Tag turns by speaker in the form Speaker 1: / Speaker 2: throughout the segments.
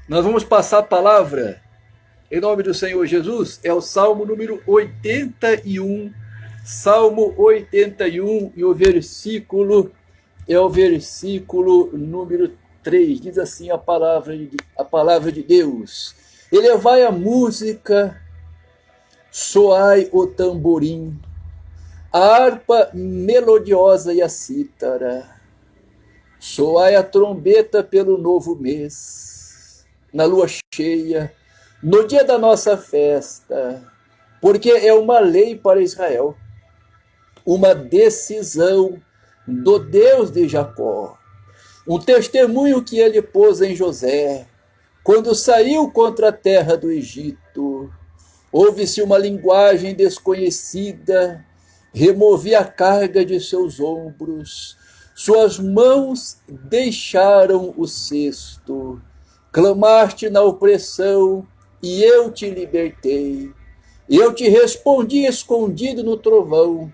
Speaker 1: Nós vamos passar a palavra em nome do Senhor Jesus. É o Salmo número 81. Salmo 81 e o versículo é o versículo número 3. Diz assim a palavra de Deus: elevai a música, soai o tamborim, a harpa melodiosa e a cítara, soai a trombeta pelo novo mês, na lua cheia, no dia da nossa festa, porque é uma lei para Israel, uma decisão do Deus de Jacó, um testemunho que ele pôs em José, quando saiu contra a terra do Egito. Ouve-se uma linguagem desconhecida, removi a carga de seus ombros, suas mãos deixaram o cesto, clamaste na opressão e eu te libertei. Eu te respondi escondido no trovão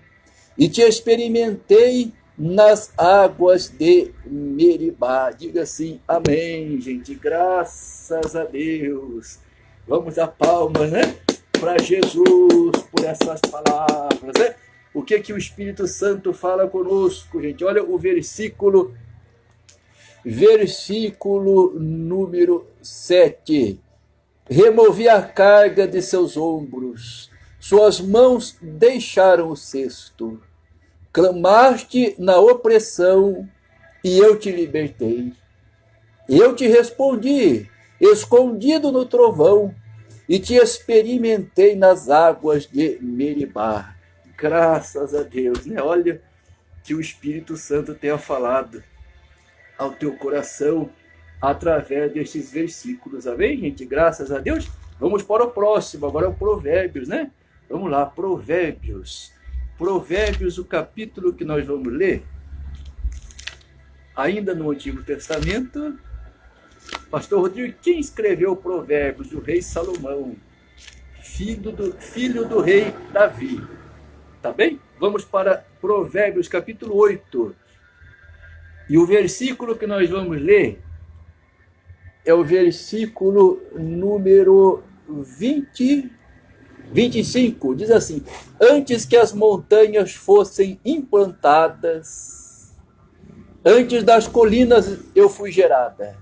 Speaker 1: e te experimentei nas águas de Meribá. Diga assim, amém, gente, graças a Deus. Vamos dar palmas, né? Para Jesus, por essas palavras, né? O que o Espírito Santo fala conosco, gente? Olha o versículo número 7. Removi a carga de seus ombros, suas mãos deixaram o cesto. Clamaste na opressão e eu te libertei. Eu te respondi, escondido no trovão, e te experimentei nas águas de Meribá. Graças a Deus, né? Olha que o Espírito Santo tenha falado ao teu coração através destes versículos, amém, gente? Graças a Deus. Vamos para o próximo, agora é o Provérbios, né? Vamos lá, Provérbios. Provérbios, o capítulo que nós vamos ler, ainda no Antigo Testamento. Pastor Rodrigo, quem escreveu Provérbios? O rei Salomão, filho do rei Davi. Tá bem? Vamos para Provérbios, capítulo 8. E o versículo que nós vamos ler é o versículo número 25. Diz assim: antes que as montanhas fossem implantadas, antes das colinas eu fui gerada.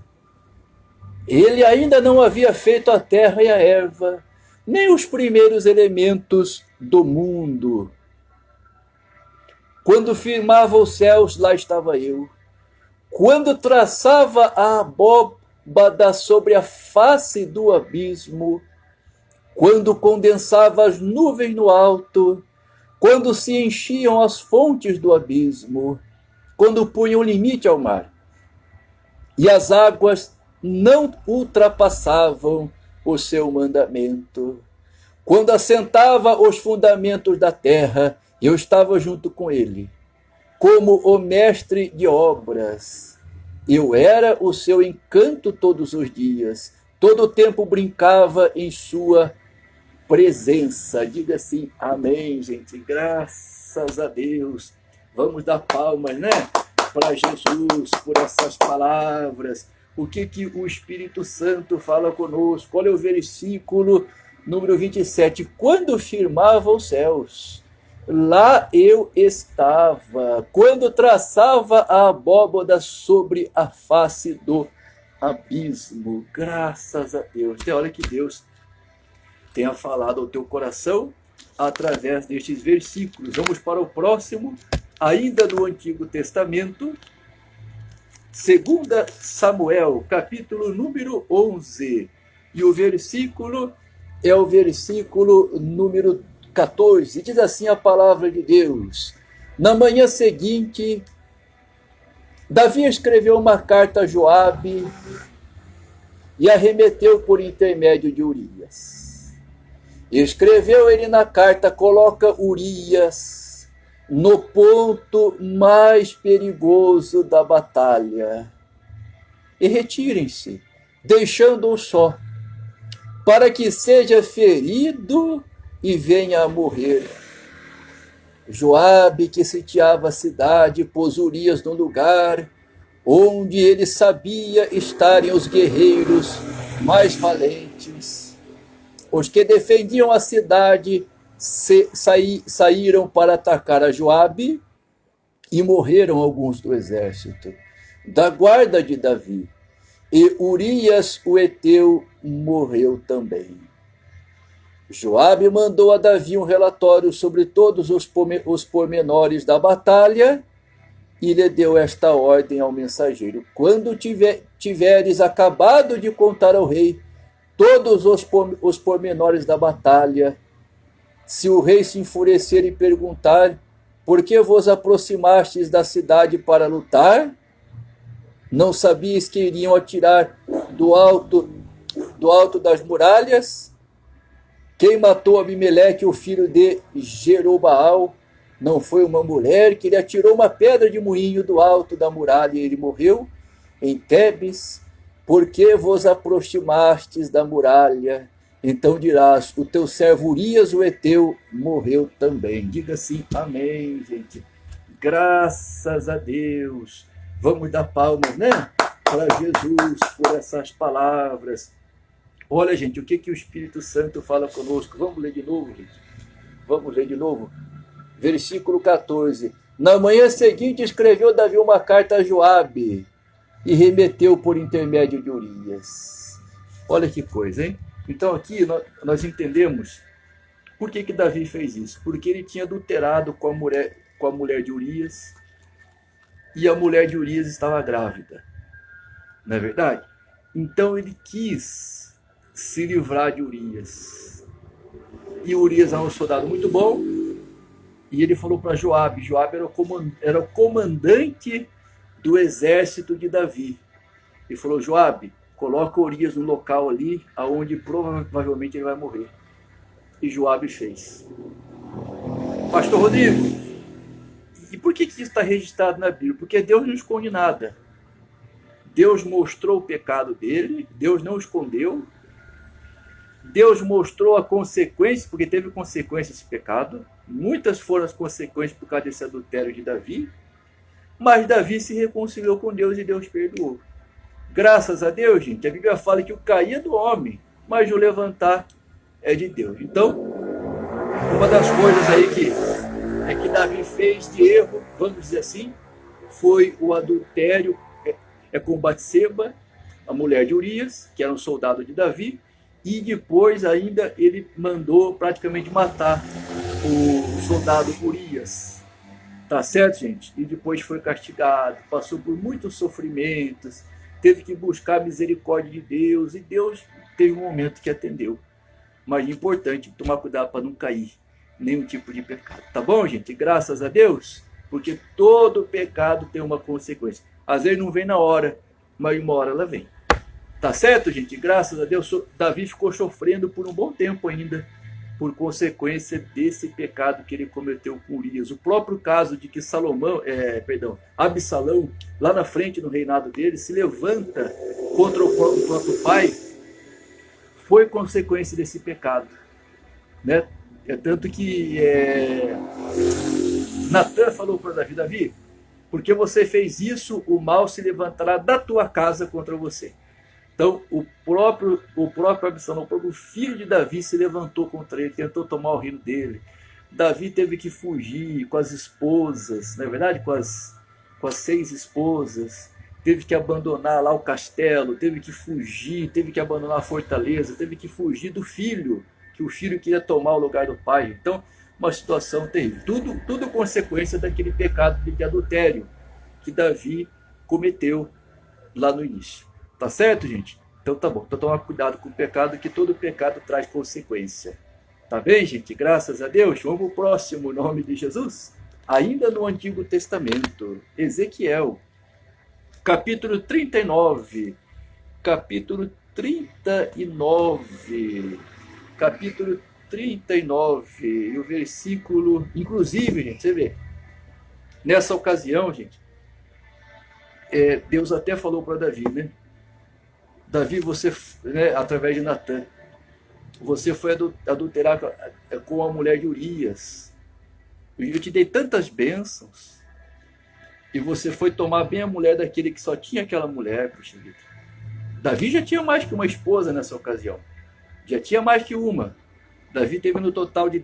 Speaker 1: Ele ainda não havia feito a terra e a erva, nem os primeiros elementos do mundo. Quando firmava os céus, lá estava eu. Quando traçava a abóbada sobre a face do abismo, quando condensava as nuvens no alto, quando se enchiam as fontes do abismo, quando punha um limite ao mar, e as águas não ultrapassavam o seu mandamento. Quando assentava os fundamentos da terra, eu estava junto com ele, como o mestre de obras. Eu era o seu encanto todos os dias, todo o tempo brincava em sua presença. Diga assim, amém, gente, graças a Deus. Vamos dar palmas, né, para Jesus por essas palavras. O que o Espírito Santo fala conosco? Olha o versículo número 27. Quando firmava os céus, lá eu estava. Quando traçava a abóbada sobre a face do abismo. Graças a Deus. Olha que Deus tenha falado ao teu coração através destes versículos. Vamos para o próximo, ainda do Antigo Testamento. 2 Samuel, capítulo número 11, e o versículo é o versículo número 14, diz assim a palavra de Deus: na manhã seguinte, Davi escreveu uma carta a Joabe e a remeteu por intermédio de Urias. Escreveu ele na carta, coloca Urias no ponto mais perigoso da batalha, e retirem-se, deixando-o só, para que seja ferido e venha a morrer. Joabe, que sitiava a cidade, pôs Urias no lugar onde ele sabia estarem os guerreiros mais valentes. Os que defendiam a cidade saíram para atacar a Joabe e morreram alguns do exército da guarda de Davi. E Urias, o heteu, morreu também. Joabe mandou a Davi um relatório sobre todos os pormenores da batalha e lhe deu esta ordem ao mensageiro: quando tiveres acabado de contar ao rei todos os pormenores da batalha, se o rei se enfurecer e perguntar: por que vos aproximastes da cidade para lutar? Não sabias que iriam atirar do alto das muralhas? Quem matou Abimeleque, o filho de Jerobaal, não foi uma mulher que lhe atirou uma pedra de moinho do alto da muralha e ele morreu em Tebes? Por que vos aproximastes da muralha? Então dirás: o teu servo Urias, o heteu, morreu também. Diga assim, amém, gente. Graças a Deus. Vamos dar palmas, né? Para Jesus por essas palavras. Olha, gente, o que o Espírito Santo fala conosco? Vamos ler de novo, gente. Vamos ler de novo. Versículo 14. Na manhã seguinte escreveu Davi uma carta a Joabe e remeteu por intermédio de Urias. Olha que coisa, hein? Então aqui nós entendemos por que Davi fez isso. Porque ele tinha adulterado com a mulher de Urias e a mulher de Urias estava grávida. Não é verdade? Então ele quis se livrar de Urias. E Urias era um soldado muito bom. E ele falou para Joabe. Joabe era o comandante do exército de Davi. Ele falou: Joabe, coloca Urias no local ali, aonde provavelmente ele vai morrer. E Joabe fez. Pastor Rodrigo, e por que isso está registrado na Bíblia? Porque Deus não esconde nada. Deus mostrou o pecado dele, Deus não escondeu. Deus mostrou a consequência, porque teve consequência esse pecado. Muitas foram as consequências por causa desse adultério de Davi. Mas Davi se reconciliou com Deus e Deus perdoou. Graças a Deus, gente, a Bíblia fala que o cair é do homem, mas o levantar é de Deus. Então, uma das coisas aí que Davi fez de erro, vamos dizer assim, foi o adultério com Batseba, a mulher de Urias, que era um soldado de Davi, e depois ainda ele mandou praticamente matar o soldado Urias. Tá certo, gente? E depois foi castigado, passou por muitos sofrimentos, teve que buscar a misericórdia de Deus, e Deus teve um momento que atendeu. Mas é importante tomar cuidado para não cair em nenhum tipo de pecado. Tá bom, gente? Graças a Deus, porque todo pecado tem uma consequência. Às vezes não vem na hora, mas uma hora ela vem. Tá certo, gente? Graças a Deus, Davi ficou sofrendo por um bom tempo ainda, por consequência desse pecado que ele cometeu com Urias. O próprio caso de que Absalão, lá na frente no reinado dele, se levanta contra o próprio pai, foi consequência desse pecado. Né? Tanto que Natan falou para Davi: Davi, porque você fez isso, o mal se levantará da tua casa contra você. Então, o próprio Absalão, o próprio filho de Davi, se levantou contra ele, tentou tomar o reino dele. Davi teve que fugir com as esposas, não é verdade? Com as 6 esposas. Teve que abandonar lá o castelo, teve que fugir, teve que abandonar a fortaleza, teve que fugir do filho, que o filho queria tomar o lugar do pai. Então, uma situação terrível. Tudo consequência daquele pecado de adultério que Davi cometeu lá no início. Tá certo, gente? Então tá bom. Então tomar cuidado com o pecado, que todo pecado traz consequência. Tá bem, gente? Graças a Deus. Vamos pro próximo, em nome de Jesus. Ainda no Antigo Testamento, Ezequiel, capítulo 39. Capítulo 39. Capítulo 39. E o versículo... Inclusive, gente, você vê. Nessa ocasião, gente, Deus até falou para Davi, né? Davi, você, né, através de Natan, você foi adulterar com a mulher de Urias. Eu te dei tantas bênçãos. E você foi tomar bem a mulher daquele que só tinha aquela mulher, puxa vida. Davi já tinha mais que uma esposa nessa ocasião. Já tinha mais que uma. Davi teve no total de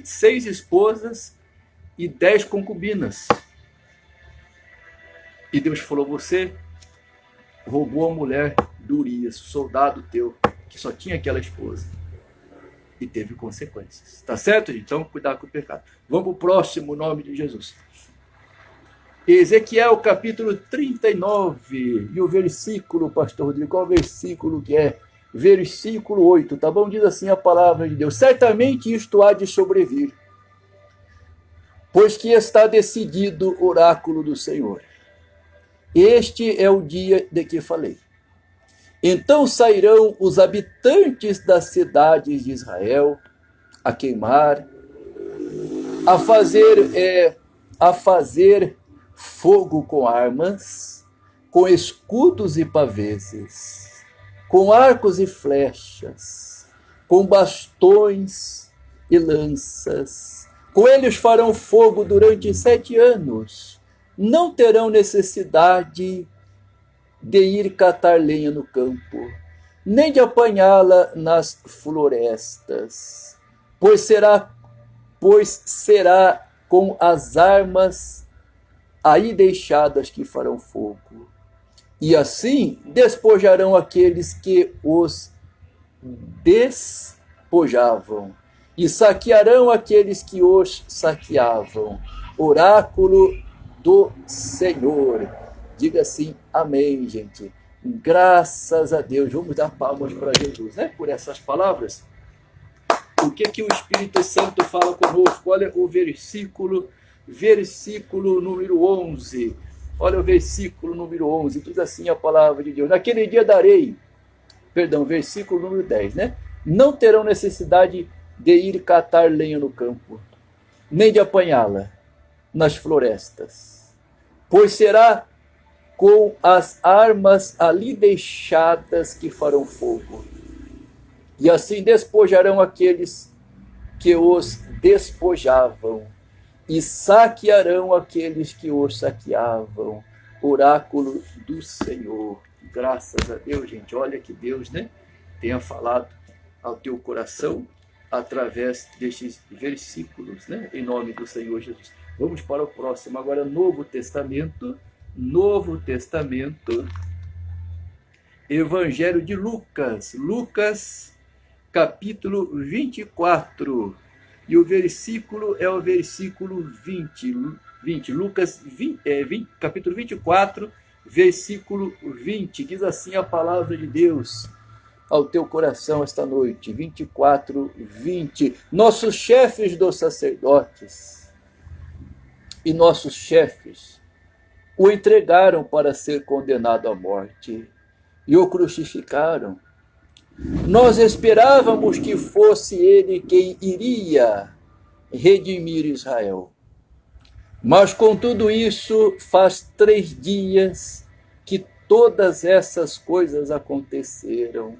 Speaker 1: 6 esposas e 10 concubinas. E Deus falou: você roubou a mulher de Urias, soldado teu, que só tinha aquela esposa. E teve consequências. Tá certo, gente? Então, cuidado com o pecado. Vamos para o próximo, nome de Jesus. Ezequiel, capítulo 39. E o versículo, pastor Rodrigo, qual versículo que é? Versículo 8, tá bom? Diz assim a palavra de Deus: certamente isto há de sobrevir, pois que está decidido o oráculo do Senhor. Este é o dia de que falei. Então sairão os habitantes das cidades de Israel a queimar, a fazer fogo com armas, com escudos e paveses, com arcos e flechas, com bastões e lanças. Com eles farão fogo durante 7 anos. Não terão necessidade de ir catar lenha no campo, nem de apanhá-la nas florestas, pois será com as armas aí deixadas que farão fogo. E assim despojarão aqueles que os despojavam, e saquearão aqueles que os saqueavam. Oráculo do Senhor. Diga assim, amém, gente. Graças a Deus. Vamos dar palmas para Jesus, né? Por essas palavras. O que o Espírito Santo fala conosco? Olha o versículo número 11. Olha o versículo número 11. Diz assim a palavra de Deus: naquele dia darei, versículo número 10, né? Não terão necessidade de ir catar lenha no campo, nem de apanhá-la nas florestas, pois será com as armas ali deixadas que farão fogo. E assim despojarão aqueles que os despojavam, e saquearão aqueles que os saqueavam. Oráculo do Senhor. Graças a Deus, gente. Olha que Deus, né, tenha falado ao teu coração através destes versículos, né, em nome do Senhor Jesus. Vamos para o próximo. Agora, Novo Testamento, Evangelho de Lucas, capítulo 24, e o versículo é o versículo 20, Lucas capítulo 24, versículo 20, diz assim a palavra de Deus ao teu coração esta noite, 24, 20, nossos chefes dos sacerdotes e nossos chefes o entregaram para ser condenado à morte e o crucificaram. Nós esperávamos que fosse ele quem iria redimir Israel. Mas com tudo isso, faz 3 dias que todas essas coisas aconteceram.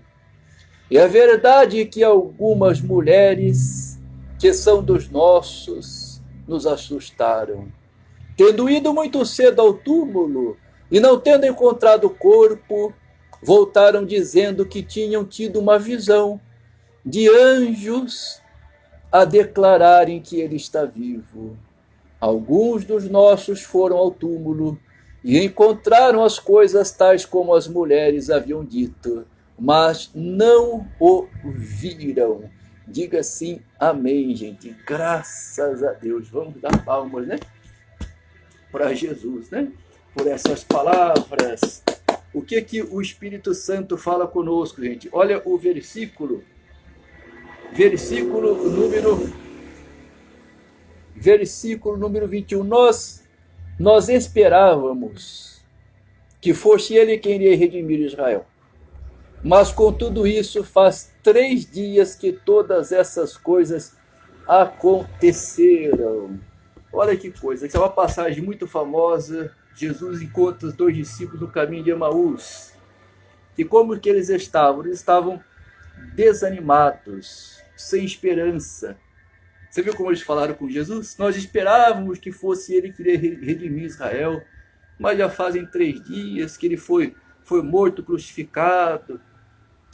Speaker 1: E é verdade que algumas mulheres que são dos nossos nos assustaram, tendo ido muito cedo ao túmulo e não tendo encontrado o corpo, voltaram dizendo que tinham tido uma visão de anjos a declararem que ele está vivo. Alguns dos nossos foram ao túmulo e encontraram as coisas tais como as mulheres haviam dito, mas não o viram. Diga assim, amém, gente. Graças a Deus. Vamos dar palmas, né, para Jesus, né, por essas palavras. O que o Espírito Santo fala conosco, gente? Olha o versículo número 21. Nós esperávamos que fosse ele quem iria redimir Israel. Mas com tudo isso, faz 3 dias que todas essas coisas aconteceram. Olha que coisa, essa é uma passagem muito famosa. Jesus encontra os 2 discípulos no caminho de Emaús. E como que eles estavam? Eles estavam desanimados, sem esperança. Você viu como eles falaram com Jesus? Nós esperávamos que fosse ele que iria redimir Israel, mas já fazem 3 dias que ele foi foi morto, crucificado,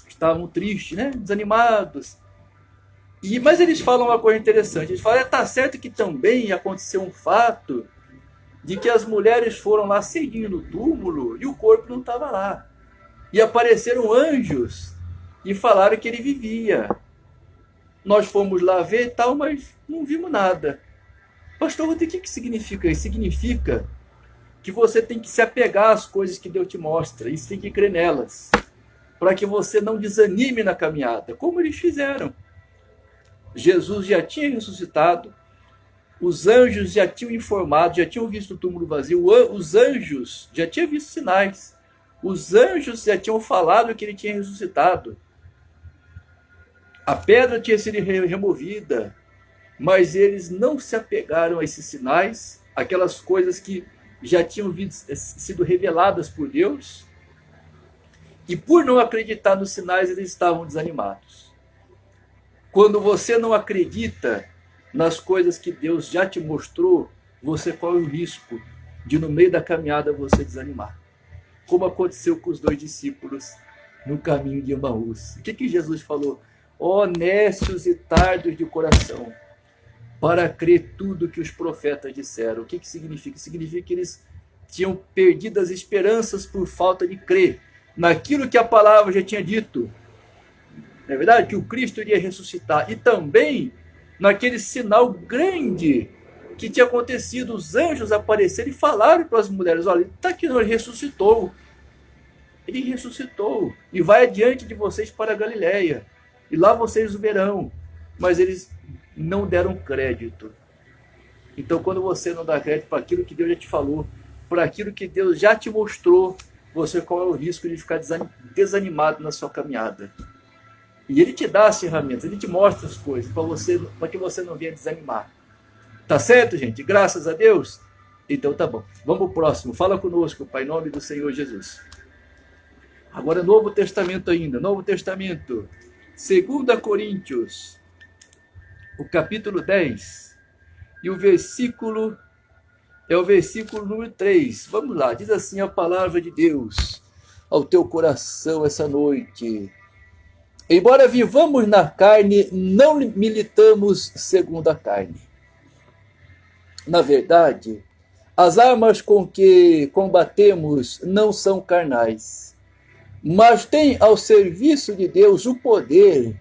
Speaker 1: estavam tristes, né? Desanimados. Mas eles falam uma coisa interessante, eles falam, tá certo que também aconteceu um fato de que as mulheres foram lá cedinho no túmulo e o corpo não estava lá. E apareceram anjos e falaram que ele vivia. Nós fomos lá ver e tal, mas não vimos nada. Pastor, o que significa isso? Significa que você tem que se apegar às coisas que Deus te mostra, e você tem que crer nelas, para que você não desanime na caminhada, como eles fizeram. Jesus já tinha ressuscitado, os anjos já tinham informado, já tinham visto o túmulo vazio, os anjos já tinham visto sinais, os anjos já tinham falado que ele tinha ressuscitado. A pedra tinha sido removida, mas eles não se apegaram a esses sinais, aquelas coisas que já tinham sido reveladas por Deus, e por não acreditar nos sinais, eles estavam desanimados. Quando você não acredita nas coisas que Deus já te mostrou, você corre o risco de, no meio da caminhada, você desanimar. Como aconteceu com os 2 discípulos no caminho de Emaús. O que Jesus falou? Honestos e tardos de coração, para crer tudo que os profetas disseram. O que significa? Significa que eles tinham perdido as esperanças por falta de crer naquilo que a palavra já tinha dito. Não é verdade? Que o Cristo iria ressuscitar. E também naquele sinal grande que tinha acontecido. Os anjos apareceram e falaram para as mulheres, olha, está aqui, ele ressuscitou. Ele ressuscitou. E vai adiante de vocês para a Galileia. E lá vocês o verão. Mas eles não deram crédito. Então, quando você não dá crédito para aquilo que Deus já te falou, para aquilo que Deus já te mostrou, você corre o risco de ficar desanimado na sua caminhada. E ele te dá as ferramentas, ele te mostra as coisas, para que você não venha desanimar. Tá certo, gente? Graças a Deus? Então tá bom. Vamos para o próximo. Fala conosco, Pai, em nome do Senhor Jesus. Agora, Novo Testamento ainda. Novo Testamento. 2 Coríntios, o capítulo 10. E o versículo é o versículo número 3. Vamos lá. Diz assim a palavra de Deus ao teu coração essa noite. Embora vivamos na carne, não militamos segundo a carne. Na verdade, as armas com que combatemos não são carnais, mas têm ao serviço de Deus o poder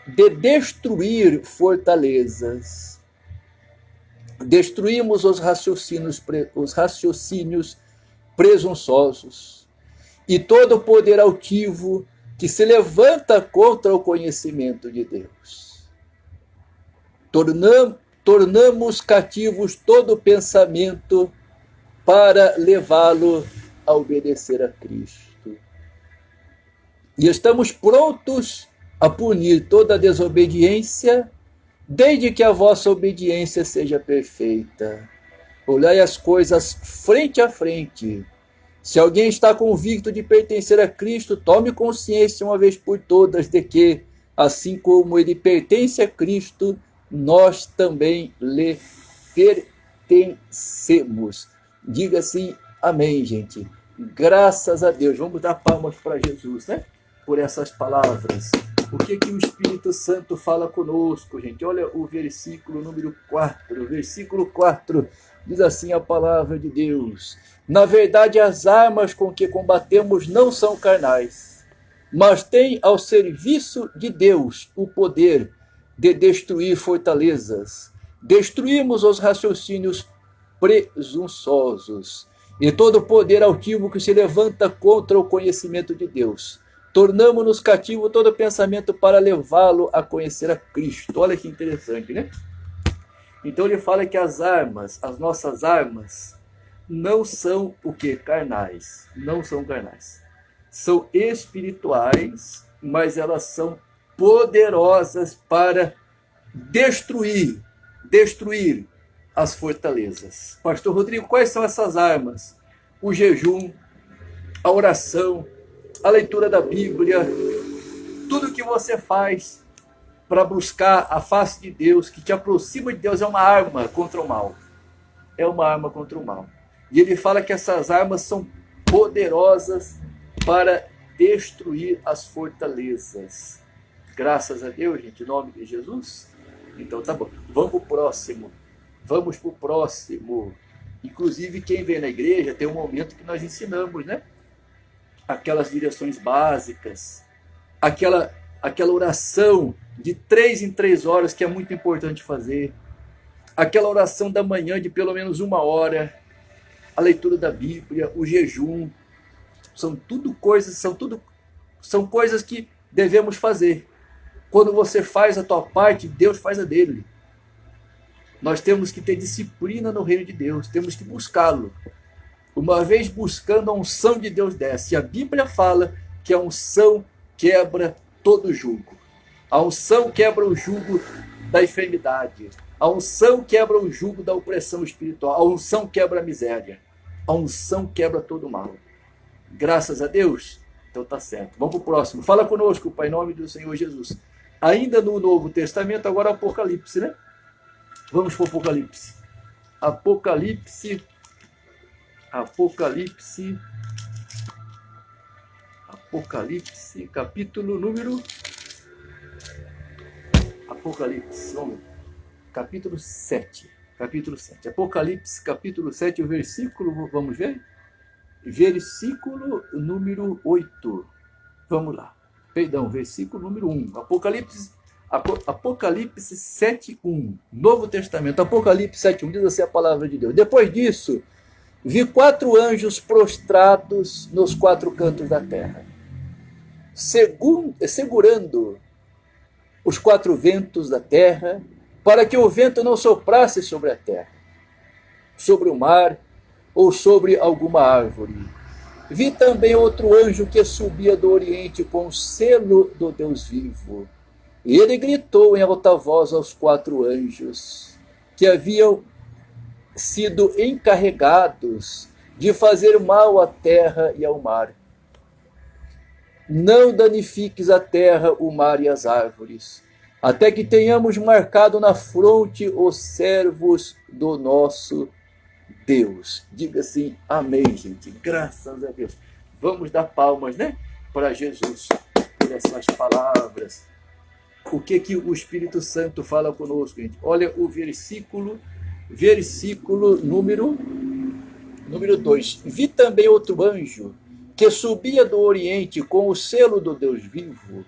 Speaker 1: de destruir fortalezas. Destruímos os raciocínios presunçosos e todo o poder altivo que se levanta contra o conhecimento de Deus. Tornamos cativos todo pensamento para levá-lo a obedecer a Cristo. E estamos prontos a punir toda desobediência, desde que a vossa obediência seja perfeita. Olhai as coisas frente a frente. Se alguém está convicto de pertencer a Cristo, tome consciência uma vez por todas de que, assim como ele pertence a Cristo, nós também lhe pertencemos. Diga assim, amém, gente. Graças a Deus. Vamos dar palmas para Jesus, né? Por essas palavras. O que o Espírito Santo fala conosco, gente? Olha o versículo número 4. Versículo 4 diz assim a palavra de Deus. Na verdade, as armas com que combatemos não são carnais, mas têm ao serviço de Deus o poder de destruir fortalezas. Destruímos os raciocínios presunçosos e todo o poder altivo que se levanta contra o conhecimento de Deus. Tornamos-nos cativos todo pensamento para levá-lo a conhecer a Cristo. Olha que interessante, né? Então ele fala que as armas, as nossas armas, não são o que? Carnais. Não são carnais. São espirituais, mas elas são poderosas para destruir as fortalezas. Pastor Rodrigo, quais são essas armas? O jejum, a oração, a leitura da Bíblia, tudo que você faz para buscar a face de Deus, que te aproxima de Deus, é uma arma contra o mal. É uma arma contra o mal. E ele fala que essas armas são poderosas para destruir as fortalezas. Graças a Deus, gente, em nome de Jesus. Então tá bom. Vamos para o próximo. Vamos para o próximo. Inclusive, quem vem na igreja tem um momento que nós ensinamos, né? Aquelas direções básicas, aquela oração de 3 em 3 horas que é muito importante fazer, aquela oração da manhã de pelo menos 1 hora, a leitura da Bíblia, o jejum, são coisas que devemos fazer. Quando você faz a tua parte, Deus faz a dele. Nós temos que ter disciplina no reino de Deus, temos que buscá-lo. Uma vez buscando, a unção de Deus desce. A Bíblia fala que a unção quebra todo jugo. A unção quebra o jugo da enfermidade. A unção quebra o jugo da opressão espiritual. A unção quebra a miséria. A unção quebra todo o mal. Graças a Deus. Então tá certo. Vamos para o próximo. Fala conosco, Pai, em nome do Senhor Jesus. Ainda no Novo Testamento, agora Apocalipse, né? Vamos para o Apocalipse. Apocalipse, capítulo número... capítulo 7. Apocalipse, capítulo 7, o versículo, vamos ver? Versículo número 8. Vamos lá. Perdão, versículo número 1. Apocalipse 7:1. Novo Testamento. Apocalipse 7:1 diz assim a palavra de Deus. Depois disso, vi 4 anjos prostrados nos 4 cantos da terra, segurando os 4 ventos da terra, para que o vento não soprasse sobre a terra, sobre o mar ou sobre alguma árvore. Vi também outro anjo que subia do Oriente com o selo do Deus vivo. E ele gritou em alta voz aos 4 anjos que haviam sido encarregados de fazer mal à terra e ao mar. Não danifiques a terra, o mar e as árvores, até que tenhamos marcado na fronte os servos do nosso Deus. Diga assim, amém, gente. Graças a Deus. Vamos dar palmas, né? Para Jesus, por essas palavras. O que o Espírito Santo fala conosco, gente? Olha o versículo número 2. Vi também outro anjo que subia do Oriente com o selo do Deus vivo.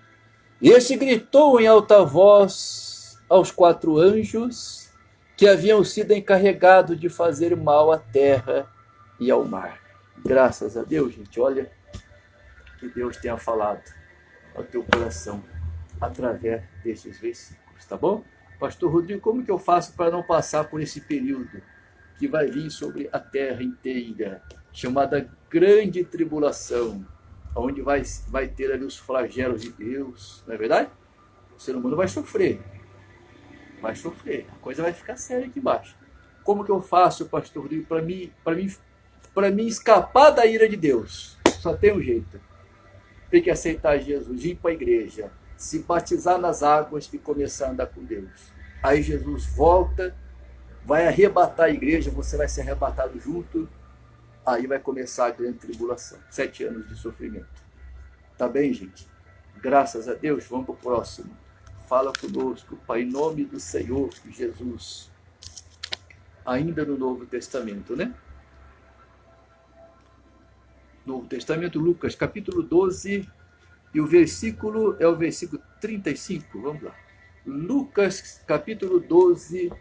Speaker 1: Esse gritou em alta voz aos 4 anjos que haviam sido encarregados de fazer mal à terra e ao mar. Graças a Deus, gente. Olha que Deus tenha falado ao teu coração através desses versículos, tá bom? Pastor Rodrigo, como que eu faço para não passar por esse período que vai vir sobre a terra inteira, chamada grande tribulação, onde vai ter ali os flagelos de Deus, não é verdade? O ser humano vai sofrer, a coisa vai ficar séria aqui embaixo. Como que eu faço, pastor Rodrigo, para mim escapar da ira de Deus? Só tem um jeito. Tem que aceitar Jesus, ir para a igreja, se batizar nas águas e começar a andar com Deus. Aí Jesus volta, vai arrebatar a igreja, você vai ser arrebatado junto, aí vai começar a grande tribulação, 7 anos de sofrimento. Tá bem, gente? Graças a Deus, vamos para o próximo. Fala conosco, Pai, em nome do Senhor Jesus. Ainda no Novo Testamento, né? Novo Testamento, Lucas, capítulo 12, e o versículo é o versículo 35, vamos lá. Lucas, capítulo 12,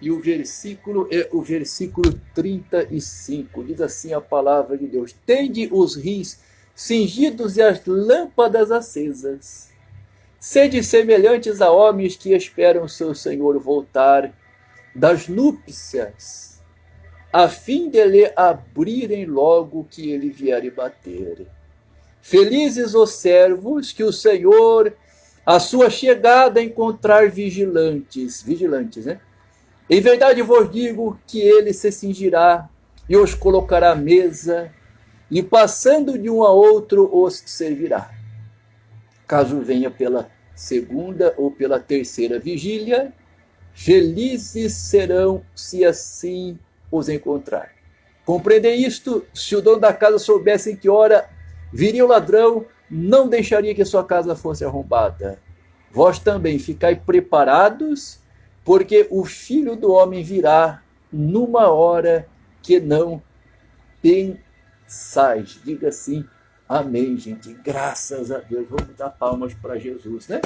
Speaker 1: e o versículo é o versículo 35. Diz assim a palavra de Deus: tende os rins cingidos e as lâmpadas acesas. Sede semelhantes a homens que esperam seu Senhor voltar das núpcias, a fim de lhe abrirem logo que ele vier bater. Felizes os servos que o Senhor, a sua chegada, encontrar vigilantes, né? Em verdade vos digo que ele se cingirá e os colocará à mesa, e passando de um a outro os servirá. Caso venha pela 2ª ou pela 3ª vigília, felizes serão se assim os encontrar. Compreendei isto: se o dono da casa soubesse em que hora viria o ladrão, não deixaria que sua casa fosse arrombada. Vós também ficai preparados, porque o Filho do Homem virá numa hora que não pensais. Diga assim, amém, gente. Graças a Deus. Vamos dar palmas para Jesus, né?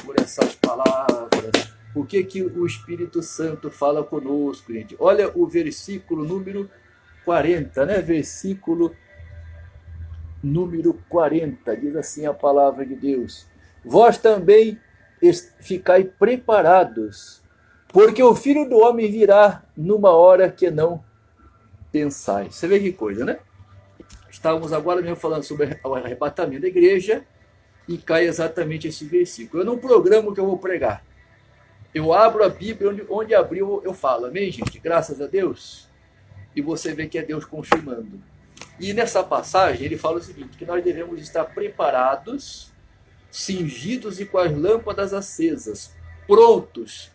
Speaker 1: Por essas palavras. O que o Espírito Santo fala conosco, gente? Olha o versículo número 40, né? Versículo número 40. Diz assim a palavra de Deus: vós também ficai preparados, porque o Filho do Homem virá numa hora que não pensais. Você vê que coisa, né? Estávamos agora mesmo falando sobre o arrebatamento da igreja e cai exatamente esse versículo. Eu não programo o que eu vou pregar. Eu abro a Bíblia, onde abriu eu falo. Amém, gente? Graças a Deus. E você vê que é Deus confirmando. E nessa passagem ele fala o seguinte, que nós devemos estar preparados, cingidos e com as lâmpadas acesas, prontos.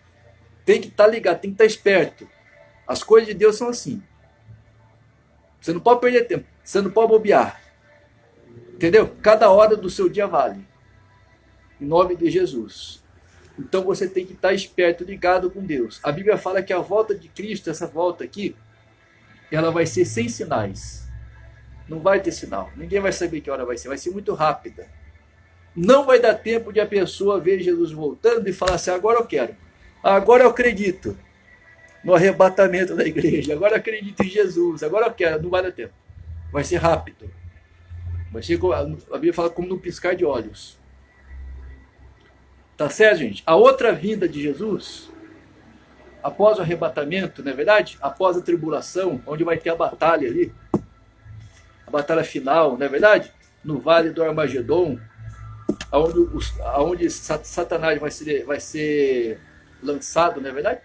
Speaker 1: Tem que estar ligado, tem que estar esperto. As coisas de Deus são assim. Você não pode perder tempo, você não pode bobear. Entendeu? Cada hora do seu dia vale. Em nome de Jesus. Então você tem que estar esperto, ligado com Deus. A Bíblia fala que a volta de Cristo, essa volta aqui, ela vai ser sem sinais. Não vai ter sinal. Ninguém vai saber que hora vai ser muito rápida. Não vai dar tempo de a pessoa ver Jesus voltando e falar assim, agora eu quero. Agora eu acredito no arrebatamento da igreja. Agora eu acredito em Jesus. Agora eu quero. Não vai dar tempo. Vai ser rápido. Vai ser, a Bíblia fala, como no piscar de olhos. Tá certo, gente? A outra vinda de Jesus, após o arrebatamento, não é verdade? Após a tribulação, onde vai ter a batalha ali, a batalha final, não é verdade? No vale do Armagedon, aonde Satanás vai ser lançado, não é verdade?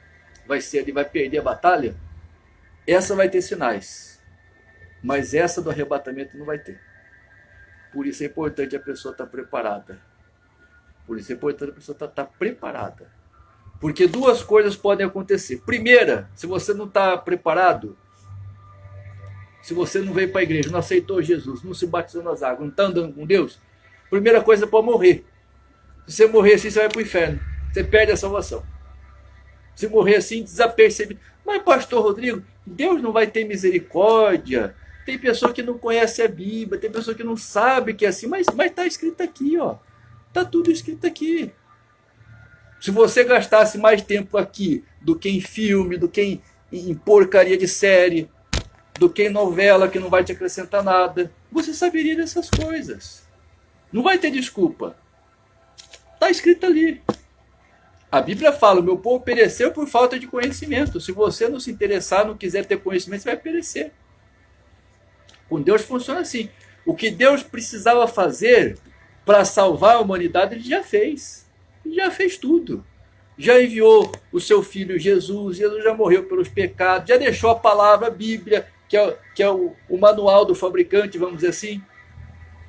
Speaker 1: Ele vai perder a batalha. Essa vai ter sinais, mas essa do arrebatamento não vai ter. Por isso é importante a pessoa estar preparada. Por isso é importante a pessoa estar preparada. Porque duas coisas podem acontecer. Primeira, se você não está preparado, se você não veio para a igreja, não aceitou Jesus, não se batizou nas águas, não está andando com Deus, primeira coisa é pode morrer. Se você morrer assim, você vai para o inferno. Você perde a salvação. Se morrer assim, desapercebido. Mas, pastor Rodrigo, Deus não vai ter misericórdia. Tem pessoa que não conhece a Bíblia, tem pessoa que não sabe que é assim, mas está escrito aqui, ó. Está tudo escrito aqui. Se você gastasse mais tempo aqui do que em filme, do que em porcaria de série, do que em novela que não vai te acrescentar nada, você saberia dessas coisas. Não vai ter desculpa. Está escrito ali. A Bíblia fala, o meu povo pereceu por falta de conhecimento. Se você não se interessar, não quiser ter conhecimento, você vai perecer. Com Deus funciona assim. O que Deus precisava fazer para salvar a humanidade, ele já fez. Ele já fez tudo. Já enviou o seu filho Jesus, Jesus já morreu pelos pecados, já deixou a palavra, a Bíblia, que é o manual do fabricante, vamos dizer assim.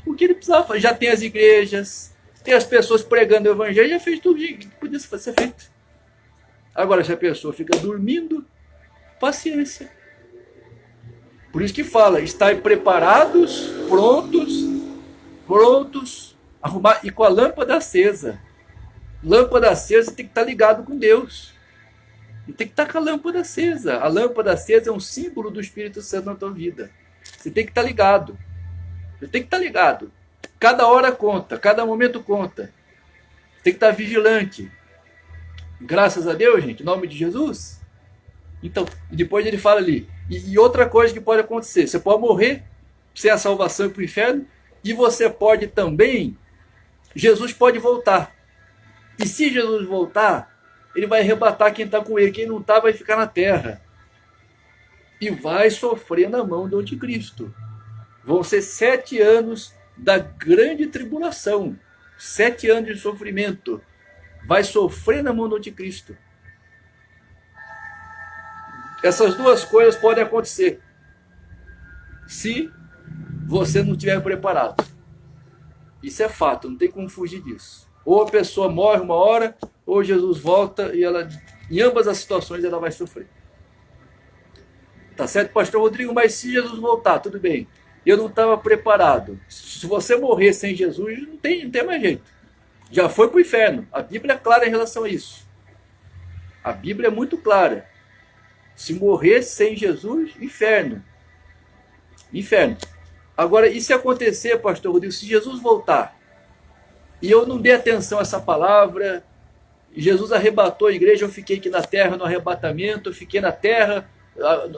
Speaker 1: O que ele precisava fazer? Já tem as igrejas, tem as pessoas pregando o evangelho, já fez tudo que podia ser feito. Agora, se a pessoa fica dormindo, paciência. Por isso que fala, estai preparados, prontos, arrumar, e com a lâmpada acesa. Lâmpada acesa, você tem que estar ligado com Deus. E tem que estar com a lâmpada acesa. A lâmpada acesa é um símbolo do Espírito Santo na tua vida. Você tem que estar ligado. Você tem que estar ligado. Cada hora conta, cada momento conta. Você tem que estar vigilante. Graças a Deus, gente, em nome de Jesus. Então, depois ele fala ali. E outra coisa que pode acontecer, você pode morrer, sem a salvação para o inferno, e você pode também, Jesus pode voltar. E se Jesus voltar, ele vai arrebatar quem está com ele. Quem não está vai ficar na terra. E vai sofrer na mão do anticristo. Vão ser 7 anos da grande tribulação. 7 anos de sofrimento. Vai sofrer na mão do anticristo. Essas duas coisas podem acontecer. Se você não estiver preparado. Isso é fato, não tem como fugir disso. Ou a pessoa morre uma hora, ou Jesus volta e ela, em ambas as situações ela vai sofrer. Tá certo, pastor Rodrigo? Mas se Jesus voltar, tudo bem. Eu não estava preparado. Se você morrer sem Jesus, não tem mais jeito. Já foi para o inferno. A Bíblia é clara em relação a isso. A Bíblia é muito clara. Se morrer sem Jesus, inferno. Inferno. Agora, e se acontecer, pastor Rodrigo, se Jesus voltar, e eu não dei atenção a essa palavra, Jesus arrebatou a igreja, eu fiquei aqui na terra no arrebatamento, eu fiquei na terra,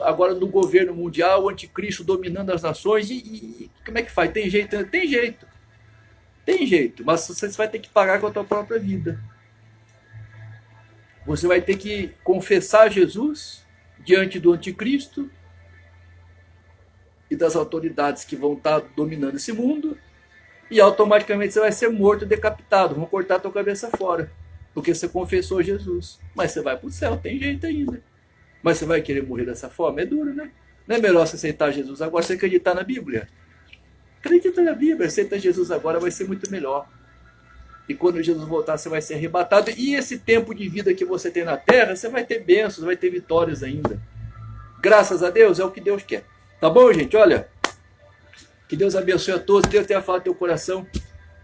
Speaker 1: agora no governo mundial, o anticristo dominando as nações, e como é que faz? Tem jeito? Tem jeito. Tem jeito, mas você vai ter que pagar com a tua própria vida. Você vai ter que confessar Jesus diante do anticristo e das autoridades que vão estar dominando esse mundo, e automaticamente você vai ser morto, decapitado, vão cortar a tua cabeça fora, porque você confessou Jesus. Mas você vai para o céu, tem jeito ainda. Mas você vai querer morrer dessa forma? É duro, né? Não é melhor você aceitar Jesus agora, você acreditar na Bíblia? Acredita na Bíblia, aceita Jesus agora, vai ser muito melhor. E quando Jesus voltar, você vai ser arrebatado. E esse tempo de vida que você tem na terra, você vai ter bênçãos, vai ter vitórias ainda. Graças a Deus, é o que Deus quer. Tá bom, gente? Olha, que Deus abençoe a todos, Deus tenha falado no teu coração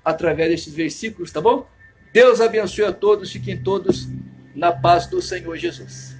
Speaker 1: através desses versículos, tá bom? Deus abençoe a todos, fiquem todos na paz do Senhor Jesus.